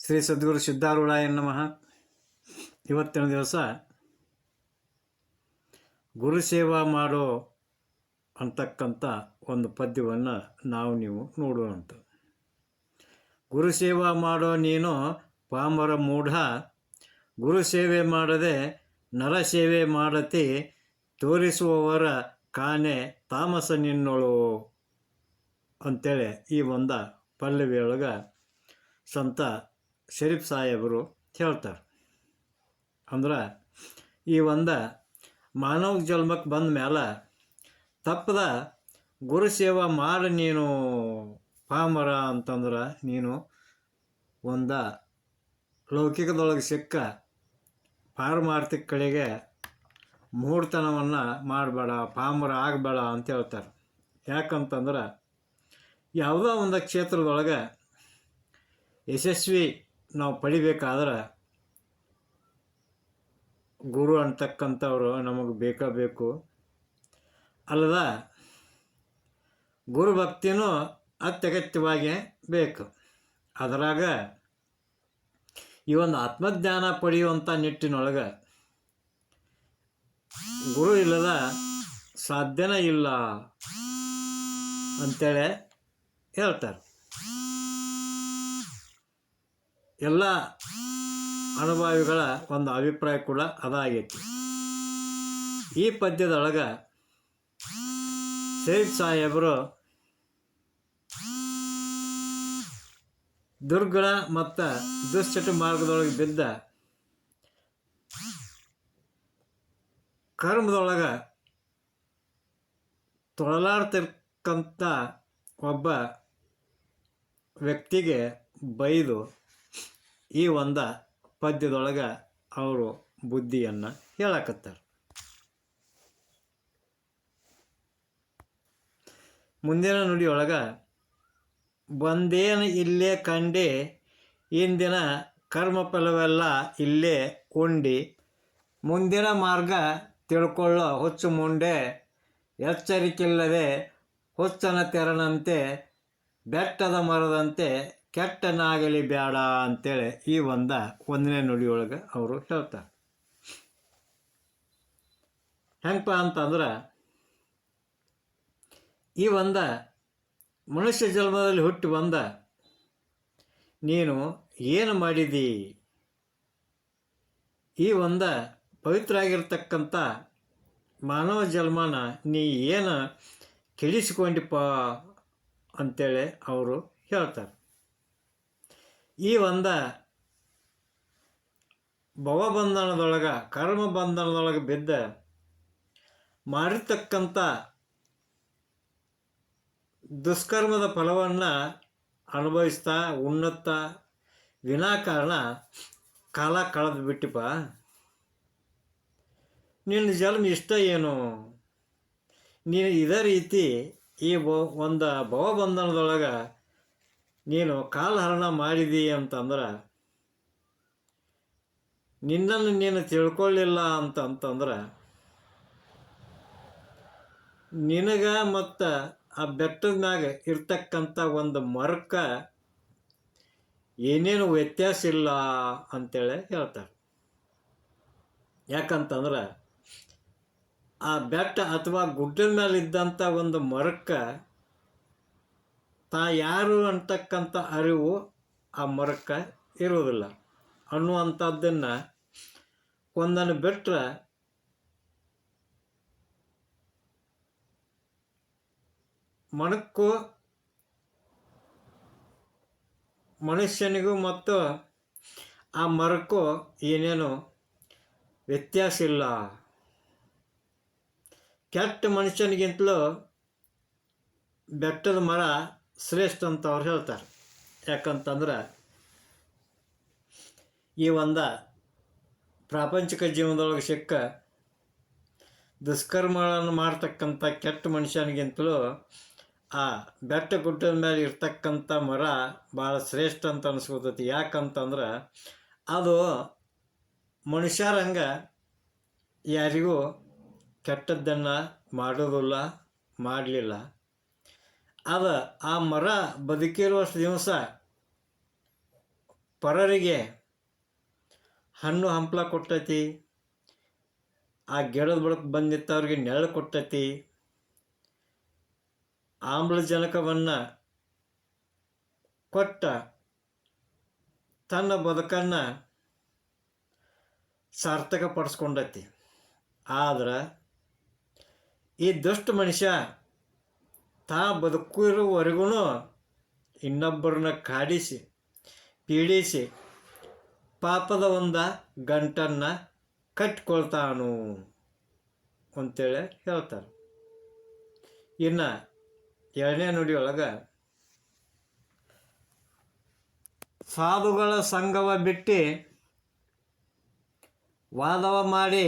ಶ್ರೀ ಸದ್ಗುರು ಸಿದ್ಧಾರೂಢಾಯ ನಮಃ. ಇವತ್ತಿನ ದಿವಸ ಗುರು ಸೇವಾ ಮಾಡೋ ಅಂತಕ್ಕಂಥ ಒಂದು ಪದ್ಯವನ್ನು ನೀವು ನೋಡುವಂಥ. ಗುರು ಸೇವಾ ಮಾಡೋ ನೀನು ಪಾಮರ ಮೂಢ, ಗುರು ಸೇವೆ ಮಾಡದೆ ನರಸೇವೆ ಮಾಡತಿ, ತೋರಿಸುವವರ ಕಾನೆ ತಾಮಸ ನಿನ್ನೊಳು ಅಂತೇಳಿ ಈ ಒಂದು ಪಲ್ಲವಿಯೊಳಗೆ ಸಂತ ಶರೀಫ್ ಸಾಹೇಬರು ಹೇಳ್ತಾರೆ. ಅಂದ್ರೆ ಈ ಒಂದು ಮಾನವ ಜನ್ಮಕ್ಕೆ ಬಂದ ಮೇಲೆ ತಪ್ಪದ ಗುರು ಸೇವಾ ಮಾಡಿ ನೀನು ಪಾಮರ ಅಂತಂದ್ರೆ ನೀನು ಒಂದು ಲೌಕಿಕದೊಳಗೆ ಸಿಕ್ಕ ಪಾರಮಾರ್ಥಿಕ ಕಡೆಗೆ ಮೂಢತನವನ್ನು ಮಾಡಬೇಡ, ಪಾಮರ ಆಗಬೇಡ ಅಂತ ಹೇಳ್ತಾರೆ. ಯಾಕಂತಂದ್ರೆ ಯಾವುದೋ ಒಂದು ಕ್ಷೇತ್ರದೊಳಗೆ ಯಶಸ್ವಿ ನಾವು ಪಡಿಬೇಕಾದ್ರೆ ಗುರು ಅಂತಕ್ಕಂಥವ್ರು ನಮಗೆ ಬೇಕು. ಅಲ್ಲದ ಗುರು ಭಕ್ತಿನೂ ಅತ್ಯಗತ್ಯವಾಗಿ ಬೇಕು. ಅದರಾಗ ಈ ಒಂದು ಆತ್ಮಜ್ಞಾನ ಪಡೆಯುವಂಥ ನಿಟ್ಟಿನೊಳಗೆ ಗುರು ಇಲ್ಲದ ಸಾಧ್ಯನೇ ಇಲ್ಲ ಅಂತೇಳಿ ಹೇಳ್ತಾರೆ. ಎಲ್ಲ ಅನುಭವಿಗಳ ಒಂದು ಅಭಿಪ್ರಾಯ ಕೂಡ ಅದಾಗೈತಿ. ಈ ಪದ್ಯದೊಳಗೆ ಶರೀಫ್ ಸಾಹೇಬರು ದುರ್ಗುಣ ಮತ್ತು ದುಶ್ಚಟ ಮಾರ್ಗದೊಳಗೆ ಬಿದ್ದ ಕರ್ಮದೊಳಗೆ ತೊಳಲಾಡ್ತಿರ್ಕಂಥ ಒಬ್ಬ ವ್ಯಕ್ತಿಗೆ ಬೈದು ಈ ಒಂದು ಪದ್ಯದೊಳಗೆ ಅವರು ಬುದ್ಧಿಯನ್ನು ಹೇಳಕತ್ತಾರೆ. ಮುಂದಿನ ನುಡಿಯೊಳಗೆ ಬಂದೇನು ಇಲ್ಲೇ ಕಂಡೆ, ಇಂದಿನ ಕರ್ಮಫಲವೆಲ್ಲ ಇಲ್ಲೇ ಉಂಡಿ, ಮುಂದಿನ ಮಾರ್ಗ ತಿಳ್ಕೊಳ್ಳೋ ಹುಚ್ಚು ಮುಂಡೆ, ಎಚ್ಚರಿಕಿಲ್ಲದೆ ಹುಚ್ಚನ ತೆರನಂತೆ, ಬೆಟ್ಟದ ಮರದಂತೆ ಕೆಟ್ಟನಾಗಲಿ ಬೇಡ ಅಂತೇಳಿ ಈ ಒಂದನೇ ನುಡಿಯೊಳಗೆ ಅವರು ಹೇಳ್ತಾರೆ. ಹೆಂಗಪ್ಪ ಅಂತಂದ್ರೆ ಈ ಮನುಷ್ಯ ಜನ್ಮದಲ್ಲಿ ಹುಟ್ಟಿ ಬಂದ ನೀನು ಏನು ಮಾಡಿದಿ, ಈ ಪವಿತ್ರ ಆಗಿರ್ತಕ್ಕಂಥ ಮಾನವ ಜನ್ಮನ ನೀ ಏನು ಕೆಡಿಸಿಕೊಂಡಿಪ್ಪ ಅಂತೇಳಿ ಅವರು ಹೇಳ್ತಾರೆ. ಈ ಭವಬಂಧನದೊಳಗೆ ಕರ್ಮ ಬಂಧನದೊಳಗೆ ಬಿದ್ದ ಮಾಡಿರ್ತಕ್ಕಂಥ ದುಷ್ಕರ್ಮದ ಫಲವನ್ನು ಅನುಭವಿಸ್ತಾ ಉಣ್ಣುತ್ತಾ ವಿನಾಕಾರಣ ಕಾಲ ಕಳೆದು ಬಿಟ್ಟಿಪ್ಪ. ನಿನ್ನ ಜನ್ಮ ಇಷ್ಟ ಏನು, ನೀನು ಇದೇ ರೀತಿ ಈ ಭವಬಂಧನದೊಳಗೆ ನೀನು ಕಾಲಹರಣ ಮಾಡಿದಿ ಅಂತಂದ್ರೆ, ನಿನ್ನನ್ನು ನೀನು ತಿಳ್ಕೊಳ್ಳಿಲ್ಲ ಅಂತಂದ್ರೆ ನಿನಗೆ ಮತ್ತು ಆ ಬೆಟ್ಟದ ಮ್ಯಾಗ ಇರ್ತಕ್ಕಂಥ ಒಂದು ಮರಕ್ಕೆ ಏನೇನು ವ್ಯತ್ಯಾಸ ಇಲ್ಲ ಅಂತೇಳಿ ಹೇಳ್ತಾರೆ. ಯಾಕಂತಂದ್ರೆ ಆ ಬೆಟ್ಟ ಅಥವಾ ಗುಡ್ಡದ ಮೇಲೆ ಇದ್ದಂಥ ಒಂದು ಮರಕ್ಕೆ ಯಾರು ಅಂತಕ್ಕಂಥ ಅರಿವು ಆ ಮರಕ್ಕೆ ಇರುವುದಿಲ್ಲ ಅನ್ನುವಂಥದ್ದನ್ನು ಒಂದನ್ನು ಬಿಟ್ಟರೆ ಮನಕ್ಕೂ ಮನುಷ್ಯನಿಗೂ ಮತ್ತು ಆ ಮರಕ್ಕೂ ಏನೇನು ವ್ಯತ್ಯಾಸ ಇಲ್ಲ. ಕೆಟ್ಟ ಮನುಷ್ಯನಿಗಿಂತಲೂ ಬೆಟ್ಟದ ಮರ ಶ್ರೇಷ್ಠ ಅಂತ ಅವ್ರು ಹೇಳ್ತಾರೆ. ಯಾಕಂತಂದ್ರೆ ಈ ಪ್ರಾಪಂಚಿಕ ಜೀವನದೊಳಗೆ ಸಿಕ್ಕ ದುಷ್ಕರ್ಮಗಳನ್ನು ಮಾಡ್ತಕ್ಕಂಥ ಕೆಟ್ಟ ಮನುಷ್ಯನಿಗಿಂತಲೂ ಆ ಬೆಟ್ಟ ಗುಡ್ಡದ ಮೇಲೆ ಇರ್ತಕ್ಕಂಥ ಮರ ಭಾಳ ಶ್ರೇಷ್ಠ ಅಂತ ಅನಿಸ್ಕೊತೈತಿ. ಯಾಕಂತಂದ್ರೆ ಅದು ಮನುಷ್ಯರಂಗ ಯಾರಿಗೂ ಕೆಟ್ಟದ್ದನ್ನು ಮಾಡೋದಿಲ್ಲ, ಮಾಡಲಿಲ್ಲ. ಅದು ಆ ಮರ ಬದುಕಿರುವಷ್ಟು ದಿವಸ ಪರರಿಗೆ ಹಣ್ಣು ಹಂಪಲ ಕೊಟ್ಟತಿ, ಆ ಗಿಡದ ಬುಡಕ್ಕೆ ಬಂದಿತ್ತವ್ರಿಗೆ ನೆರಳು ಕೊಟ್ಟತಿ, ಆಮ್ಲಜನಕವನ್ನು ಕೊಟ್ಟ ತನ್ನ ಬದುಕನ್ನು ಸಾರ್ಥಕಪಡಿಸ್ಕೊಂಡತಿ. ಆದ್ರೆ ಈ ದುಷ್ಟ ಮನುಷ್ಯ ತಾ ಬದುಕಿರೋವರೆಗೂ ಇನ್ನೊಬ್ಬರನ್ನ ಕಾಡಿಸಿ ಪೀಡಿಸಿ ಪಾಪದ ಒಂದು ಗಂಟನ್ನು ಕಟ್ಟಿಕೊಳ್ತಾನು ಅಂತೇಳಿ ಹೇಳ್ತಾರೆ. ಇನ್ನು ಎರಡನೇ ನುಡಿಯೊಳಗೆ ಸಾಧುಗಳ ಸಂಘವ ಬಿಟ್ಟು ವಾದವ ಮಾಡಿ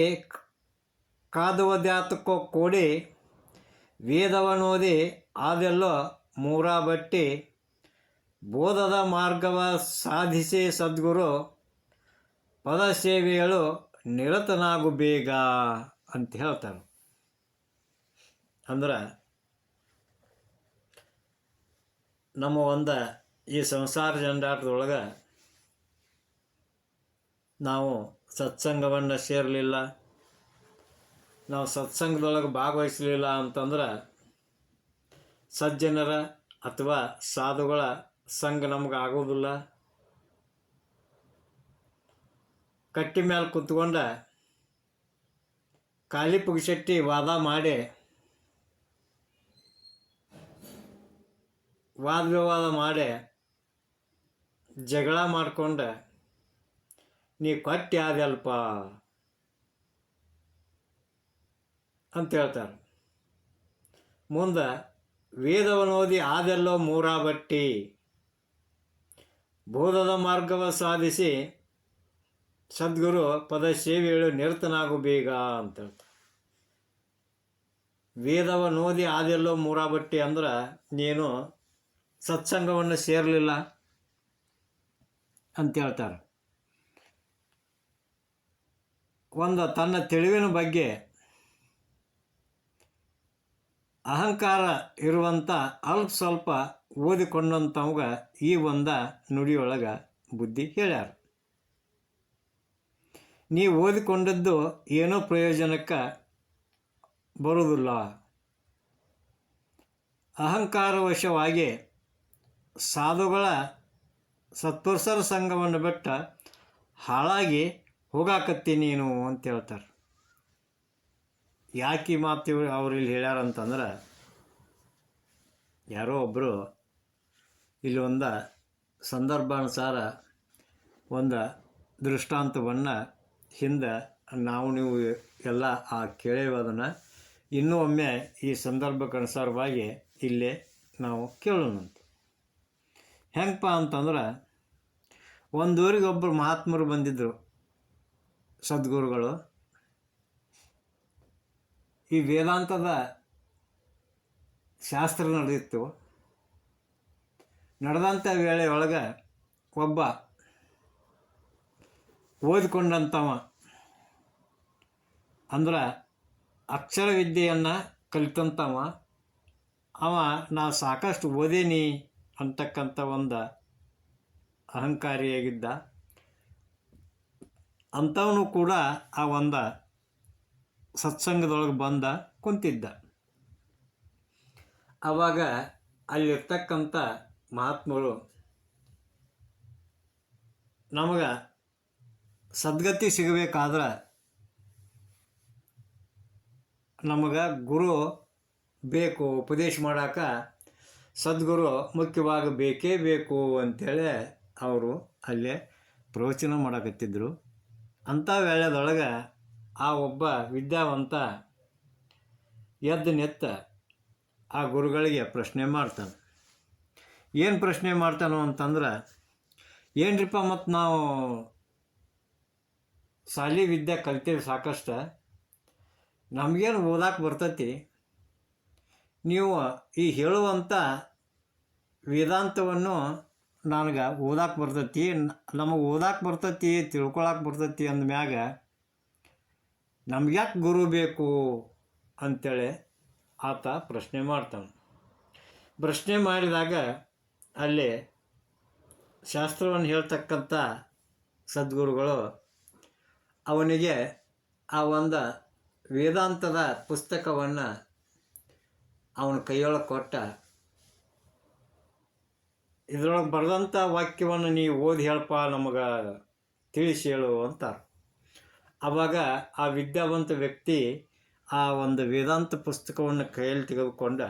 ಕಾದುವುದ್ಯಾತಕ್ಕೋ ಕೂಡಿ ವೇದವನೋದಿ ಅದೆಲ್ಲೋ ಮೂರ ಬಟ್ಟಿ ಬೋಧದ ಮಾರ್ಗವ ಸಾಧಿಸಿ ಸದ್ಗುರು ಪದ ಸೇವೆಗಳು ನಿರತನಾಗು ಬೇಗ ಅಂತ ಹೇಳ್ತಾರೆ. ಅಂದ್ರೆ ನಮ್ಮ ಒಂದು ಈ ಸಂಸಾರ ಜಂಡಾಟದೊಳಗೆ ನಾವು ಸತ್ಸಂಗವನ್ನು ಸೇರಲಿಲ್ಲ, ನಾವು ಸತ್ಸಂಗದೊಳಗೆ ಭಾಗವಹಿಸಲಿಲ್ಲ ಅಂತಂದ್ರೆ ಸಜ್ಜನರ ಅಥವಾ ಸಾಧುಗಳ ಸಂಘ ನಮ್ಗೆ ಆಗೋದಿಲ್ಲ. ಕಟ್ಟಿ ಮೇಲೆ ಕುತ್ಕೊಂಡ ಖಾಲಿ ಪುಗಿಸೆಟ್ಟಿ ವಾದ ಮಾಡಿ ವಾದ ವಿವಾದ ಮಾಡಿ ಜಗಳ ಮಾಡ್ಕೊಂಡು ನೀ ಕೊಟ್ಟಿ ಆದಲ್ಪ ಅಂತ ಹೇಳ್ತಾರೆ. ಮುಂದೆ ವೇದವನ್ನು ಓದಿ ಆದೆಲ್ಲೋ ಮೂರ ಬಟ್ಟಿ ಬೋಧದ ಮಾರ್ಗವ ಸಾಧಿಸಿ ಸದ್ಗುರು ಪದ ಸೇವೆಗಳು ನಿರತನಾಗು ಬೇಗ ಅಂತ ಹೇಳ್ತಾರೆ. ವೇದವನ್ನು ಓದಿ ಆದೆಲ್ಲೋ ಮೂರ ಬಟ್ಟಿ ಅಂದ್ರೆ ನೀನು ಸತ್ಸಂಗವನ್ನು ಸೇರಲಿಲ್ಲ ಅಂತ ಹೇಳ್ತಾರೆ. ಒಂದು ತನ್ನ ತಿಳಿವಿನ ಬಗ್ಗೆ ಅಹಂಕಾರ ಇರುವಂಥ ಅಲ್ಪ ಸ್ವಲ್ಪ ಓದಿಕೊಂಡಂಥವಾಗ ಈ ಒಂದು ನುಡಿಯೊಳಗೆ ಬುದ್ಧಿ ಹೇಳ್ಯಾರ. ನೀವು ಓದಿಕೊಂಡದ್ದು ಏನೋ ಪ್ರಯೋಜನಕ್ಕೆ ಬರುವುದಿಲ್ಲ. ಅಹಂಕಾರವಶವಾಗಿ ಸಾಧುಗಳ ಸತ್ಪುರುಷರ ಸಂಘವನ್ನು ಬಿಟ್ಟು ಹಾಳಾಗಿ ಹೋಗಾಕತ್ತಿ ನೀನು ಅಂತ ಹೇಳ್ತಾರೆ. ಯಾಕೆ ಈ ಮಾತು ಅವ್ರು ಇಲ್ಲಿ ಹೇಳ್ಯಾರಂತಂದ್ರೆ, ಯಾರೋ ಒಬ್ಬರು ಇಲ್ಲಿ ಒಂದು ಸಂದರ್ಭಾನುಸಾರ ಒಂದು ದೃಷ್ಟಾಂತವನ್ನು ಹಿಂದೆ ನಾವು ನೀವು ಎಲ್ಲ ಕೇಳೇವದನ್ನು ಇನ್ನೂ ಒಮ್ಮೆ ಈ ಸಂದರ್ಭಕ್ಕನುಸಾರವಾಗಿ ಇಲ್ಲೇ ನಾವು ಕೇಳೋಣಂತ. ಹೆಂಗಪ್ಪ ಅಂತಂದ್ರೆ, ಒಂದು ಊರಿಗೆ ಒಬ್ಬರು ಮಹಾತ್ಮರು ಬಂದಿದ್ದರು, ಸದ್ಗುರುಗಳು. ಈ ವೇದಾಂತದ ಶಾಸ್ತ್ರ ನಡೆದಿತ್ತು. ನಡೆದಂಥ ವೇಳೆಯೊಳಗೆ ಒಬ್ಬ ಓದಿಕೊಂಡಂಥವ ಅಂದ್ರೆ ಅಕ್ಷರ ವಿದ್ಯೆಯನ್ನು ಕಲಿತಂಥವ ಅವ ನಾ ಸಾಕಷ್ಟು ಓದೀನಿ ಅಂತಕ್ಕಂಥ ಒಂದು ಅಹಂಕಾರಿಯಾಗಿದ್ದ. ಅಂಥವನು ಕೂಡ ಆ ಒಂದು ಸತ್ಸಂಗದೊಳಗೆ ಬಂದ ಕುಂತಿದ್ದ. ಆವಾಗ ಅಲ್ಲಿರ್ತಕ್ಕಂಥ ಮಹಾತ್ಮರು ನಮಗೆ ಸದ್ಗತಿ ಸಿಗಬೇಕಾದ್ರೆ ನಮಗೆ ಗುರು ಬೇಕು, ಉಪದೇಶ ಮಾಡೋಕೆ ಸದ್ಗುರು ಮುಖ್ಯವಾಗಿ ಬೇಕೇ ಬೇಕು ಅಂಥೇಳಿ ಅವರು ಅಲ್ಲೇ ಪ್ರವಚನ ಮಾಡಕತ್ತಿದ್ದರು. ಅಂಥ ವೇಳೆದೊಳಗೆ ಆ ಒಬ್ಬ ವಿದ್ಯಾವಂತ ಎದ್ದು ನಿತ್ತ ಆ ಗುರುಗಳಿಗೆ ಪ್ರಶ್ನೆ ಮಾಡ್ತಾನೆ. ಏನು ಪ್ರಶ್ನೆ ಮಾಡ್ತಾನೋ ಅಂತಂದ್ರೆ, ಏನ್ರಿಪ್ಪ ಮತ್ತು ನಾವು ಶಾಲೆ ವಿದ್ಯೆ ಕಲ್ತೀವಿ ಸಾಕಷ್ಟು, ನಮಗೇನು ಓದಕ್ಕೆ ಬರ್ತೈತಿ, ನೀವು ಈ ಹೇಳುವಂಥ ವೇದಾಂತವನ್ನು ನನಗೆ ಓದಕ್ಕೆ ಬರ್ತೈತಿ, ನಮಗೆ ಓದಕ್ಕೆ ಬರ್ತೈತಿ, ತಿಳ್ಕೊಳಕ್ಕೆ ಬರ್ತೈತಿ ಅಂದಮ್ಯಾಗ ನಮ್ಗ್ಯಾಕೆ ಗುರು ಬೇಕು ಅಂಥೇಳಿ ಆತ ಪ್ರಶ್ನೆ ಮಾಡ್ತಾನೆ. ಪ್ರಶ್ನೆ ಮಾಡಿದಾಗ ಅಲ್ಲಿ ಶಾಸ್ತ್ರವನ್ನು ಹೇಳ್ತಕ್ಕಂಥ ಸದ್ಗುರುಗಳು ಅವನಿಗೆ ಆ ಒಂದು ವೇದಾಂತದ ಪುಸ್ತಕವನ್ನು ಅವನ ಕೈಯೊಳಗೆ ಕೊಟ್ಟ, ಇದರೊಳಗೆ ಬರೆದಂಥ ವಾಕ್ಯವನ್ನು ನೀವು ಓದಿ ಹೇಳಪ್ಪ, ನಮಗೆ ತಿಳಿಸಿ ಹೇಳು ಅಂತ. ಆವಾಗ ಆ ವಿದ್ಯಾವಂತ ವ್ಯಕ್ತಿ ಆ ಒಂದು ವೇದಾಂತ ಪುಸ್ತಕವನ್ನು ಕೈಯಲ್ಲಿ ತೆಗೆದುಕೊಂಡ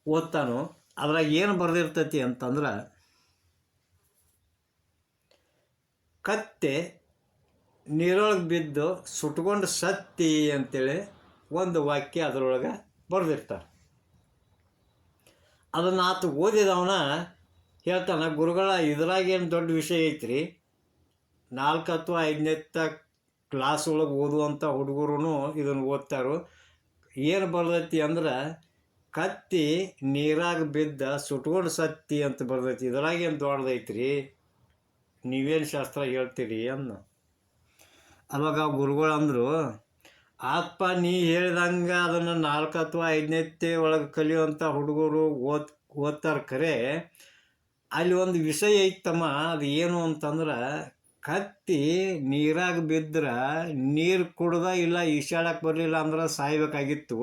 ಓದ್ತಾನು. ಅದ್ರಾಗ ಏನು ಬರೆದಿರ್ತೈತಿ ಅಂತಂದ್ರೆ, ಕತ್ತೆ ನೀರೊಳಗೆ ಬಿದ್ದು ಸುಟ್ಕೊಂಡು ಸತ್ತಿ ಅಂತೇಳಿ ಒಂದು ವಾಕ್ಯ ಅದರೊಳಗೆ ಬರೆದಿರ್ತಾರೆ. ಅದನ್ನು ಆತ ಓದಿದವನ ಹೇಳ್ತಾನೆ, ಗುರುಗಳ ಇದ್ರಾಗೇನು ದೊಡ್ಡ ವಿಷಯ ಐತ್ರಿ, 4 ಅಥವಾ 5ನೇ ಕ್ಲಾಸ್ ಒಳಗೆ ಓದುವಂಥ ಹುಡುಗರು ಇದನ್ನು ಓದ್ತಾರೋ. ಏನು ಬರ್ತೈತಿ ಅಂದ್ರೆ, ಕತ್ತಿ ನೀರಾಗ ಬಿದ್ದ ಸುಟ್ಕೊಂಡು ಸತ್ತಿ ಅಂತ ಬರ್ತೈತಿ, ಇದ್ರಾಗೇನು ದೊಡ್ಡದೈತ್ರಿ, ನೀವೇನು ಶಾಸ್ತ್ರ ಹೇಳ್ತೀರಿ ಅನ್ನ. ಅವಾಗ ಗುರುಗಳು ಅಂದರು, ಆತ್ಪ ನೀ ಹೇಳ್ದಂಗೆ ಅದನ್ನು 4 ಅಥವಾ 5ನೇ ಒಳಗೆ ಕಲಿಯುವಂಥ ಹುಡುಗರು ಓದ್ತಾರೆ ಖರೆ, ಅಲ್ಲಿ ಒಂದು ವಿಷಯ ಐತಮ್ಮ. ಅದು ಏನು ಅಂತಂದ್ರೆ, ಕತ್ತಿ ನೀರಾಗ ಬಿದ್ರೆ ನೀರು ಕುಡ್ದ ಇಲ್ಲ ಈಶಾಡಕ್ಕೆ ಬರಲಿಲ್ಲ ಅಂದ್ರೆ ಸಾಯ್ಬೇಕಾಗಿತ್ತು,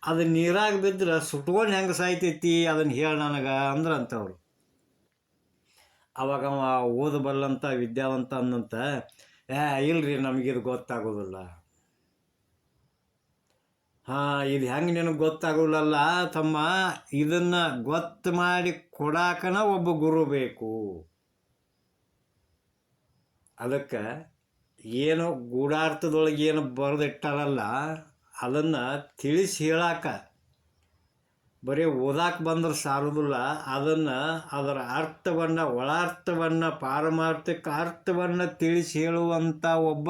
ಅದು ನೀರಾಗ ಬಿದ್ರೆ ಸುಟ್ಕೊಂಡು ಹೆಂಗೆ ಸಾಯ್ತೈತಿ ಅದನ್ನು ಹೇಳಿ ನನಗೆ ಅಂದ್ರಂಥವ್ರು. ಅವಾಗ ಅವ ಓದಬಲ್ಲಂಥ ವಿದ್ಯಾವಂತ ಅನ್ನಂತ, ಇಲ್ರಿ ನಮಗಿದು ಗೊತ್ತಾಗೋದಿಲ್ಲ. ಇದು ಹೆಂಗೆ ನಿನಗೆ ಗೊತ್ತಾಗೋಲ್ಲಲ್ಲ ತಮ್ಮ, ಇದನ್ನು ಗೊತ್ತು ಮಾಡಿ ಕೊಡಾಕನ ಒಬ್ಬ ಗುರು ಬೇಕು. ಅದಕ್ಕೆ ಏನು ಗೂಢಾರ್ಥದೊಳಗೆ ಏನು ಬರೆದಿಟ್ಟಾರಲ್ಲ ಅದನ್ನು ತಿಳಿಸಿ ಹೇಳಾಕ, ಬರೀ ಓದಾಕೆ ಬಂದ್ರೆ ಸಾಲೋದಿಲ್ಲ, ಅದನ್ನು ಅದರ ಅರ್ಥವನ್ನು, ಒಳಾರ್ಥವನ್ನು, ಪಾರಮಾರ್ಥಿಕ ಅರ್ಥವನ್ನು ತಿಳಿಸಿ ಹೇಳುವಂಥ ಒಬ್ಬ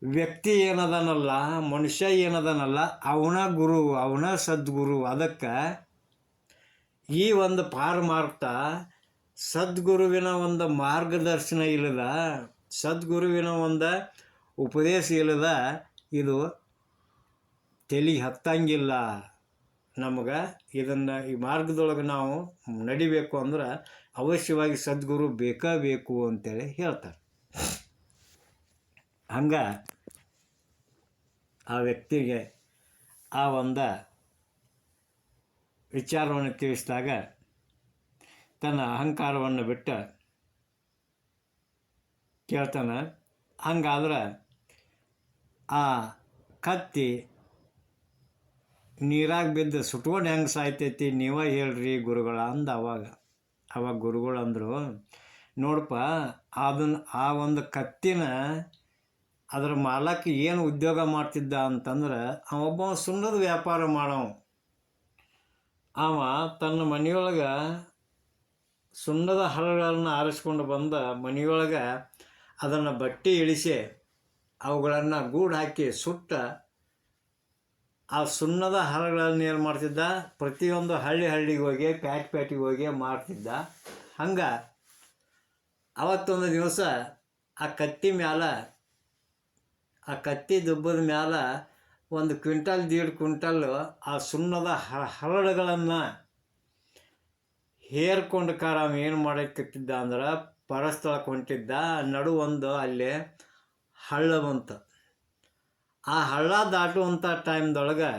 ವ್ಯಕ್ತಿ ಏನದನಲ್ಲ, ಮನುಷ್ಯ ಏನದನಲ್ಲ, ಅವನ ಗುರು, ಅವನ ಸದ್ಗುರು. ಅದಕ್ಕೆ ಈ ಒಂದು ಪಾರಮಾರ್ಥ ಸದ್ಗುರುವಿನ ಒಂದು ಮಾರ್ಗದರ್ಶನ ಇಲ್ಲದ, ಸದ್ಗುರುವಿನ ಒಂದು ಉಪದೇಶ ಇಲ್ಲದ ಇದು ತಲೆಗೆ ಹತ್ತಂಗಿಲ್ಲ. ನಮಗೆ ಇದನ್ನು ಈ ಮಾರ್ಗದೊಳಗೆ ನಾವು ನಡಿಬೇಕು ಅಂದ್ರೆ ಅವಶ್ಯವಾಗಿ ಸದ್ಗುರು ಬೇಕು ಅಂತೇಳಿ ಹೇಳ್ತಾರೆ. ಹಂಗೆ ಆ ವ್ಯಕ್ತಿಗೆ ಆ ಒಂದು ವಿಚಾರವನ್ನು ತಿಳಿಸಿದಾಗ ತನ್ನ ಅಹಂಕಾರವನ್ನು ಬಿಟ್ಟು ಕೇಳ್ತಾನೆ, ಹಂಗಾದ್ರೆ ಆ ಕತ್ತಿ ನೀರಾಗ ಬಿದ್ದು ಸುಟ್ಕೊಂಡು ಹೆಂಗೆ ಸಾಯ್ತೈತಿ ನೀವೇ ಹೇಳ್ರಿ ಗುರುಗಳ ಅಂದ. ಅವಾಗ ಗುರುಗಳು ಅಂದರು, ನೋಡಪ್ಪ, ಆ ಒಂದು ಕತ್ತಿನ ಅದರ ಮಾಲಕ್ಕೆ ಏನು ಉದ್ಯೋಗ ಮಾಡ್ತಿದ್ದ ಅಂತಂದ್ರೆ, ಅವೊಬ್ಬ ಸುಣ್ಣದ ವ್ಯಾಪಾರ ಮಾಡವ. ಅವ ತನ್ನ ಮನೆಯೊಳಗೆ ಸುಣ್ಣದ ಹರಗಳನ್ನು ಆರಿಸ್ಕೊಂಡು ಬಂದ ಮನೆಯೊಳಗೆ ಅದನ್ನು ಬಟ್ಟೆ ಇಳಿಸಿ ಅವುಗಳನ್ನು ಗೂಡು ಹಾಕಿ ಸುಟ್ಟ ಆ ಸುಣ್ಣದ ಹರಗಳನ್ನು ಏನು ಮಾಡ್ತಿದ್ದ, ಪ್ರತಿಯೊಂದು ಹಳ್ಳಿಗೆ ಹೋಗಿ ಪ್ಯಾಟಿಗೆ ಹೋಗಿ ಮಾರ್ತಿದ್ದ. ಹಂಗೆ ಅವತ್ತೊಂದು ದಿವಸ ಆ ಕತ್ತಿ ಮ್ಯಾಲೆ, ಆ ಕತ್ತಿ ದುಬ್ಬದ ಮ್ಯಾಲೆ 1 ಕ್ವಿಂಟಲ್ 1.5 ಕ್ವಿಂಟಲ್ ಆ ಸುಣ್ಣದ ಹರಳುಗಳನ್ನು ಹೇರ್ಕೊಂಡು ಅವ ಏನು ಮಾಡಕ್ಕಿದ್ದ ಅಂದ್ರೆ, ಪರಸ್ಥಳಕ್ಕೆ ಹೊಂಟಿದ್ದ. ನಡು ಒಂದು ಅಲ್ಲಿ ಹಳ್ಳ ಬಂತು. ಆ ಹಳ್ಳ ದಾಟುವಂಥ ಟೈಮ್ದೊಳಗೆ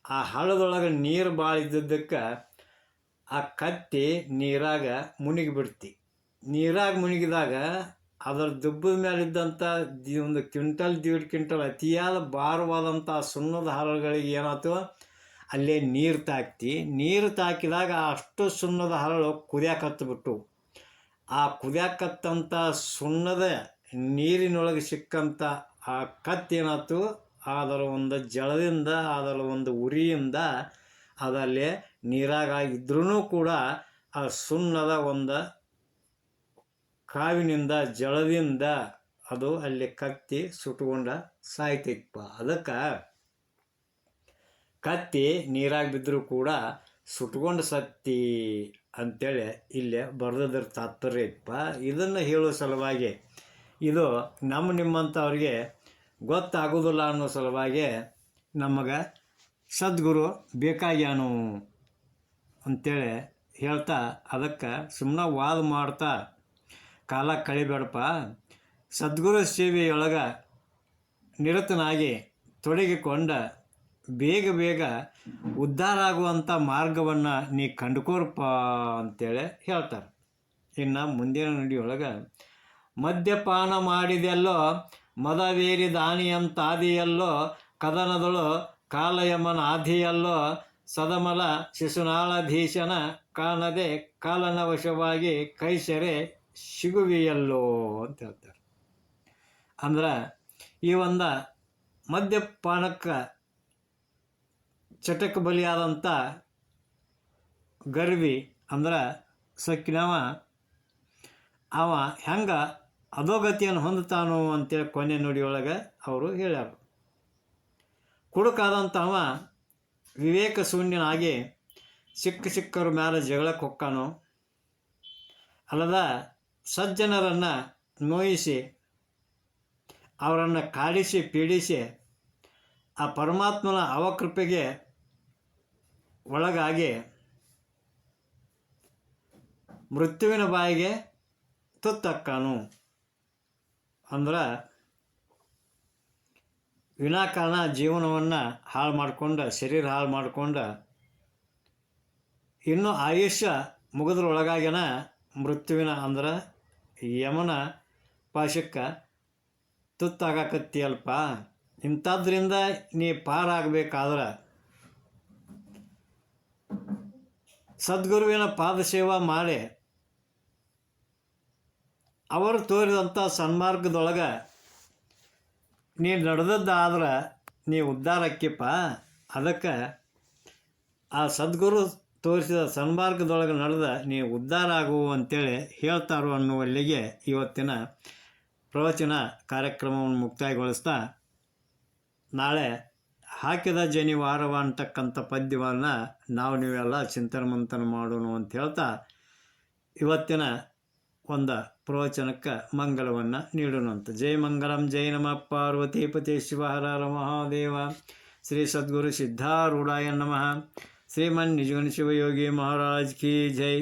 ಆ ಹಳ್ಳದೊಳಗೆ ನೀರು ಭಾಳ ಇದ್ದಿದ್ದಕ್ಕೆ ಆ ಕತ್ತಿ ನೀರಾಗ ಮುಳುಗಿಬಿಡ್ತಿ. ನೀರಾಗ ಮುಳುಗಿದಾಗ ಅದರ ದುಬ್ಬದ ಮೇಲಿದ್ದಂಥ 1 ಕ್ವಿಂಟಲ್ 1.5 ಕ್ವಿಂಟಲ್ ಅತಿಯಾದ ಭಾರವಾದಂಥ ಸುಣ್ಣದ ಹರಳುಗಳಿಗೆ ಏನಾಯ್ತು, ಅಲ್ಲೇ ನೀರು ತಾಕ್ತಿ. ನೀರು ತಾಕಿದಾಗ ಅಷ್ಟು ಸುಣ್ಣದ ಹರಳು ಕುದಿಯಾಕತ್ತಬಿಟ್ಟು, ಆ ಕುದಿಯಾಕತ್ತಂಥ ಸುಣ್ಣದ ನೀರಿನೊಳಗೆ ಸಿಕ್ಕಂಥ ಆ ಕತ್ತೇನಾಯ್ತು, ಅದರ ಒಂದು ಜಳದಿಂದ, ಅದರ ಒಂದು ಉರಿಯಿಂದ ಅದಲ್ಲೇ ನೀರಾಗಿದ್ರೂ ಕೂಡ ಆ ಸುಣ್ಣದ ಒಂದು ಕಾವಿನಿಂದ, ಜಳದಿಂದ ಅದು ಅಲ್ಲಿ ಕತ್ತಿ ಸುಟ್ಕೊಂಡ ಸಾಯ್ತೈತಪ್ಪ. ಅದಕ್ಕೆ ಕತ್ತಿ ನೀರಾಗಿ ಬಿದ್ದರೂ ಕೂಡ ಸುಟ್ಕೊಂಡು ಸತ್ತಿ ಅಂಥೇಳಿ ಇಲ್ಲೇ ಬರೆದದ್ರ ತಾತ್ಪರ್ಯ ಇತ್ತಪ್ಪ. ಇದನ್ನು ಹೇಳೋ ಸಲುವಾಗಿ, ಇದು ನಿಮ್ಮಂಥವ್ರಿಗೆ ಗೊತ್ತಾಗೋದಿಲ್ಲ ಅನ್ನೋ ಸಲುವಾಗಿ ನಮಗೆ ಸದ್ಗುರು ಬೇಕಾಗ್ಯಾನು ಅಂಥೇಳಿ ಹೇಳ್ತಾ ಅದಕ್ಕೆ ಸುಮ್ಮನೆ ವಾದ ಮಾಡ್ತಾ ಕಾಲ ಕಳಿಬೇಡಪ್ಪ, ಸದ್ಗುರು ಸೇವೆಯೊಳಗೆ ನಿರತನಾಗಿ ತೊಡಗಿಕೊಂಡ ಬೇಗ ಬೇಗ ಉದ್ಧಾರ ಆಗುವಂಥ ಮಾರ್ಗವನ್ನು ನೀ ಕಂಡುಕೋರಪ್ಪ ಅಂತೇಳಿ ಹೇಳ್ತಾರೆ. ಇನ್ನು ಮುಂದಿನ ನುಡಿಯೊಳಗೆ, ಮದ್ಯಪಾನ ಮಾಡಿದೆಲ್ಲೋ ಮದವೇರಿ ದಾನಿಯಂತಾದಿಯಲ್ಲೋ ಕದನದಳು ಕಾಲಯಮನ ಆದಿಯಲ್ಲೋ ಸದಮಲ ಶಿಶುನಾಳಧೀಶನ ಕಾಣದೆ ಕಾಲನ ವಶವಾಗಿ ಕೈಸೆರೆ ಸಿಗುವಿಯಲ್ಲೋ ಅಂತ ಹೇಳ್ತಾರೆ. ಅಂದ್ರೆ ಈ ಒಂದು ಮದ್ಯಪಾನಕ್ಕೆ ಚಟಕ್ಕೆ ಬಲಿಯಾದಂಥ ಗರ್ವಿ ಅಂದ್ರೆ ಸಕ್ಕಿನವ ಅವ ಹೆಂಗೆ ಅಧೋಗತಿಯನ್ನು ಹೊಂದುತ್ತಾನೋ ಅಂತೇಳಿ ಕೊನೆ ನುಡಿಯೊಳಗೆ ಅವರು ಹೇಳ್ಯಾರ. ಕುಡುಕಾದಂಥವ ವಿವೇಕ ಶೂನ್ಯನಾಗಿ ಸಿಕ್ಕರ ಮೇಲೆ ಜಗಳಕ್ಕೆ ಹೊಕ್ಕಾನು, ಅಲ್ಲದ ಸಜ್ಜನರನ್ನು ನೋಯಿಸಿ ಅವರನ್ನು ಕಾಡಿಸಿ ಪೀಡಿಸಿ ಆ ಪರಮಾತ್ಮನ ಅವಕೃಪೆಗೆ ಒಳಗಾಗಿ ಮೃತ್ಯುವಿನ ಬಾಯಿಗೆ ತುತ್ತಕ್ಕಾನು. ಅಂದ್ರೆ ವಿನಾಕಾರಣ ಜೀವನವನ್ನು ಹಾಳು ಮಾಡ್ಕೊಂಡು, ಶರೀರ ಹಾಳು ಮಾಡ್ಕೊಂಡು, ಇನ್ನೂ ಆಯುಷ್ಯ ಮುಗಿದ್ರೊಳಗಾಗಿನ ಮೃತ್ಯುವಿನ ಅಂದ್ರೆ ಯಮನ ಪಾಶಕ್ಕೆ ತುತ್ತಾಗಕತ್ತೀಯಲ್ಪ. ಇಂಥದ್ರಿಂದ ನೀ ಪಾರಾಗಬೇಕಾದ್ರೆ ಸದ್ಗುರುವಿನ ಪಾದಸೇವಾ ಮಾಡಿ ಅವರು ತೋರಿದಂಥ ಸನ್ಮಾರ್ಗದೊಳಗೆ ನೀ ನಡೆದದ್ದಾದ್ರೆ ನೀ ಉದ್ಧಾರಕ್ಕಿಪ್ಪ. ಅದಕ್ಕೆ ಆ ಸದ್ಗುರು ತೋರಿಸಿದ ಸನ್ಮಾರ್ಗದೊಳಗೆ ನಡೆದ ನೀ ಉದ್ಧಾರ ಆಗುವು ಅಂತೇಳಿ ಹೇಳ್ತಾರೋ ಅನ್ನುವಲ್ಲಿಗೆ ಇವತ್ತಿನ ಪ್ರವಚನ ಕಾರ್ಯಕ್ರಮವನ್ನು ಮುಕ್ತಾಯಗೊಳಿಸ್ತಾ, ನಾಳೆ ಹಾಕಿದ ಜನಿವಾರವ ಅಂತಕ್ಕಂಥ ಪದ್ಯವನ್ನು ನೀವೆಲ್ಲ ಚಿಂತನೆ ಮಂಥನ ಮಾಡೋಣ ಅಂತ ಹೇಳ್ತಾ ಇವತ್ತಿನ ಒಂದು ಪ್ರವಚನಕ್ಕೆ ಮಂಗಲವನ್ನು ನೀಡೋಣಂತ. ಜೈ ಮಂಗಲಂ, ಜೈ ನಮಃ ಪಾರ್ವತೀಪತಿ ಶಿವ ಹರ ಹರ ಮಹಾದೇವ. ಶ್ರೀ ಸದ್ಗುರು ಸಿದ್ಧಾರೂಢಾಯ ನಮಃ. ಶ್ರೀಮನ್ ನಿಜಗುಣ ಶಿವಯೋಗಿ ಮಹಾರಾಜ್ ಕಿ ಜೈ.